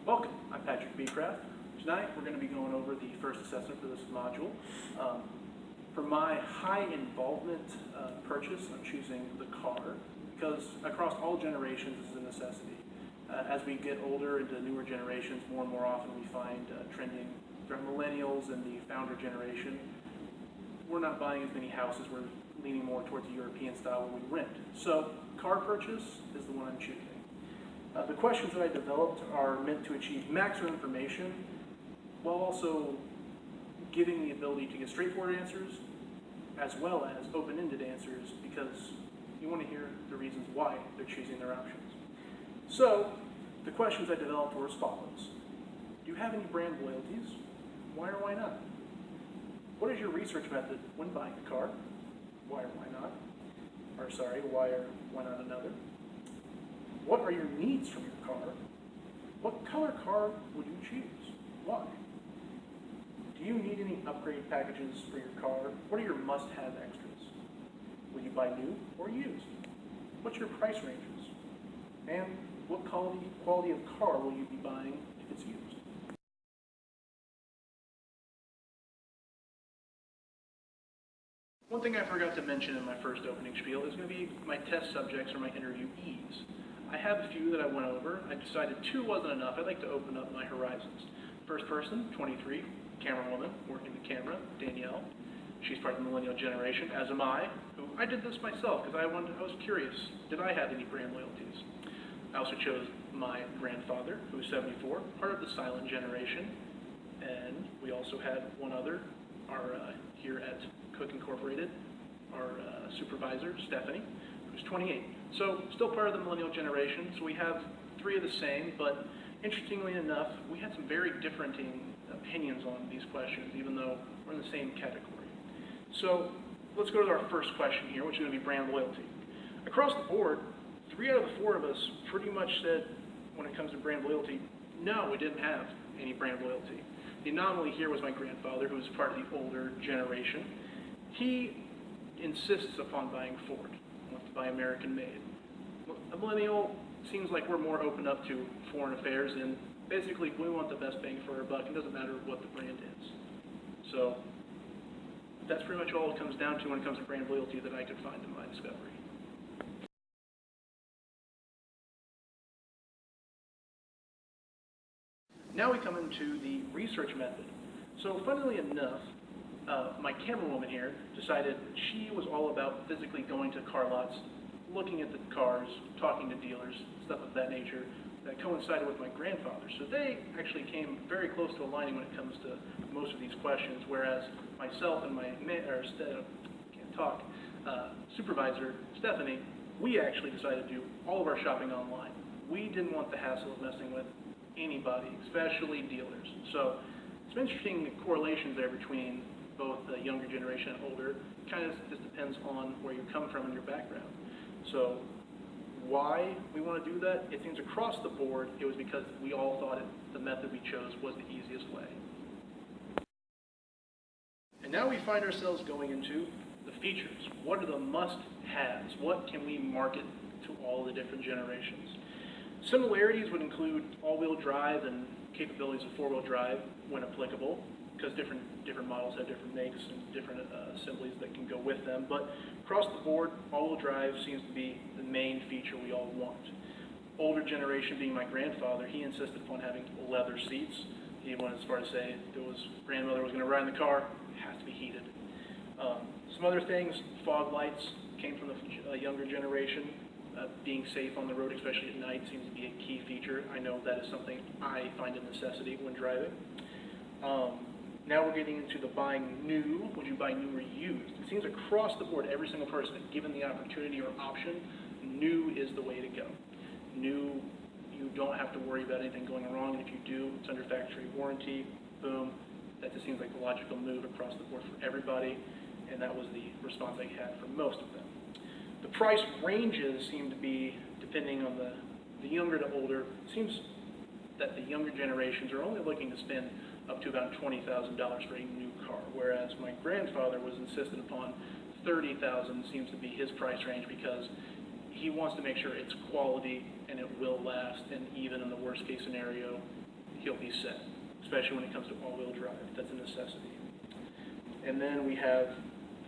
Welcome, I'm Patrick Beecraft. Tonight we're going to be going over the first assessment for this module. For my high involvement purchase, I'm choosing the car because across all generations this is a necessity. As we get older into newer generations, more and more often we find trending from millennials and the founder generation. We're not buying as many houses, we're leaning more towards the European style where we rent. So car purchase is the one I'm choosing. The questions that I developed are meant to achieve maximum information while also giving the ability to get straightforward answers as well as open-ended answers because you want to hear the reasons why they're choosing their options. So the questions I developed were as follows. Do you have any brand loyalties? Why or why not? What is your research method when buying a car? Why or why not? Or sorry, why or why not another? What are your needs from your car? What color car would you choose? Why? Do you need any upgrade packages for your car? What are your must-have extras? Will you buy new or used? What's your price ranges? And what quality of car will you be buying if it's used? One thing I forgot to mention in my first opening spiel is going to be my test subjects or my interviewees. I have a few that I went over. I decided 2 wasn't enough. I'd like to open up my horizons. First person, 23, camera woman, working the camera, Danielle. She's part of the millennial generation, as am I, who I did this myself because I was curious, did I have any brand loyalties? I also chose my grandfather, who's 74, part of the silent generation. And we also had one other, here at Cook Incorporated, our supervisor, Stephanie, who's 28. So still part of the millennial generation. So we have 3 of the same, but interestingly enough, we had some very differing opinions on these questions, even though we're in the same category. So let's go to our first question here, which is going to be brand loyalty. Across the board, 3 out of the 4 of us pretty much said, when it comes to brand loyalty, no, we didn't have any brand loyalty. The anomaly here was my grandfather, who was part of the older generation. He insists upon buying Ford, wants to buy American-made. A millennial seems like we're more open up to foreign affairs, and basically we want the best bang for our buck. It doesn't matter what the brand is. So that's pretty much all it comes down to when it comes to brand loyalty that I could find in my discovery. Now we come into the research method. So funnily enough, my camera woman here decided she was all about physically going to car lots, looking at the cars, talking to dealers, stuff of that nature, that coincided with my grandfather. So they actually came very close to aligning when it comes to most of these questions, whereas myself and my supervisor, Stephanie, we actually decided to do all of our shopping online. We didn't want the hassle of messing with anybody, especially dealers. So some interesting correlations there between both the younger generation and older. Kind of just depends on where you come from and your background. So why we want to do that? It seems across the board it was because we all thought the method we chose was the easiest way. And now we find ourselves going into the features. What are the must-haves? What can we market to all the different generations? Similarities would include all-wheel drive and capabilities of 4-wheel drive when applicable, because different models have different makes and different assemblies that can go with them. But across the board, all-wheel drive seems to be the main feature we all want. Older generation, being my grandfather, he insisted upon having leather seats. He went as far as say if grandmother was going to ride in the car, it has to be heated. Some other things, fog lights came from the younger generation. Being safe on the road, especially at night, seems to be a key feature. I know that is something I find a necessity when driving. Now we're getting into the buying new. Would you buy new or used? It seems across the board, every single person, given the opportunity or option, new is the way to go. New, you don't have to worry about anything going wrong, and if you do, it's under factory warranty. Boom. That just seems like the logical move across the board for everybody, and that was the response I had from most of them. The price ranges seem to be, depending on the younger to older, it seems that the younger generations are only looking to spend up to about $20,000 for a new car, whereas my grandfather was insistent upon $30,000 seems to be his price range because he wants to make sure it's quality and it will last, and even in the worst case scenario, he'll be set, especially when it comes to all-wheel drive. That's a necessity. And then we have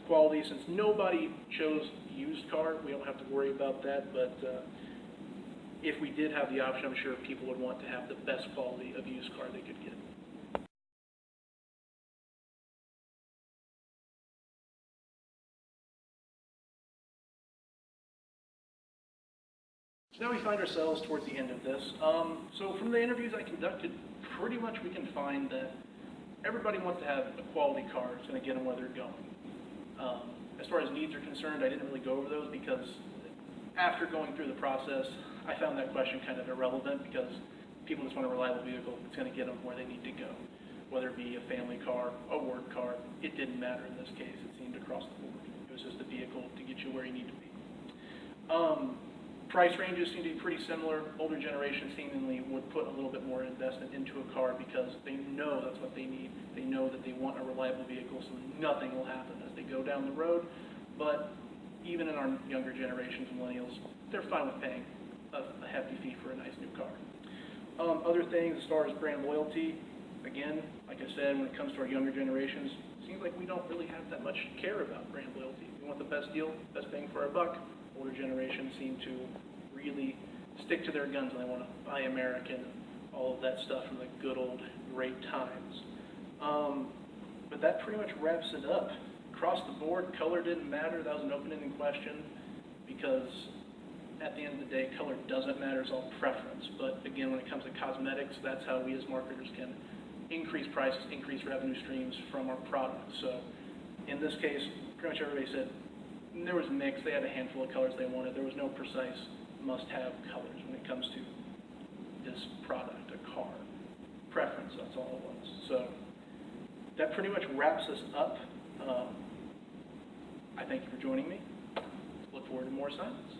quality. Since nobody chose used car, we don't have to worry about that, but if we did have the option, I'm sure people would want to have the best quality of used car they could get. So now we find ourselves towards the end of this. So from the interviews I conducted, pretty much we can find that everybody wants to have a quality car. It's going to get them where they're going. As far as needs are concerned, I didn't really go over those because after going through the process, I found that question kind of irrelevant because people just want a reliable vehicle. It's going to get them where they need to go, whether it be a family car, a work car. It didn't matter in this case. It seemed across the board. It was just a vehicle to get you where you need to be. Price ranges seem to be pretty similar. Older generations seemingly would put a little bit more investment into a car because they know that's what they need. They know that they want a reliable vehicle, so nothing will happen as they go down the road. But even in our younger generations, millennials, they're fine with paying a hefty fee for a nice new car. Other things as far as brand loyalty, again, like I said, when it comes to our younger generations, it seems like we don't really have that much care about brand loyalty. We want the best deal, best bang for our buck. Older generations seem to really stick to their guns and they want to buy American, all of that stuff from the good old great times. But that pretty much wraps it up. Across the board, color didn't matter. That was an open-ended question because at the end of the day, color doesn't matter. It's all preference. But again, when it comes to cosmetics, that's how we as marketers can increase prices, increase revenue streams from our products. So in this case, pretty much everybody said, there was mix. They had a handful of colors they wanted. There was no precise must-have colors when it comes to this product, a car. Preference, that's all it was. So that pretty much wraps us up. I thank you for joining me. Look forward to more assignments.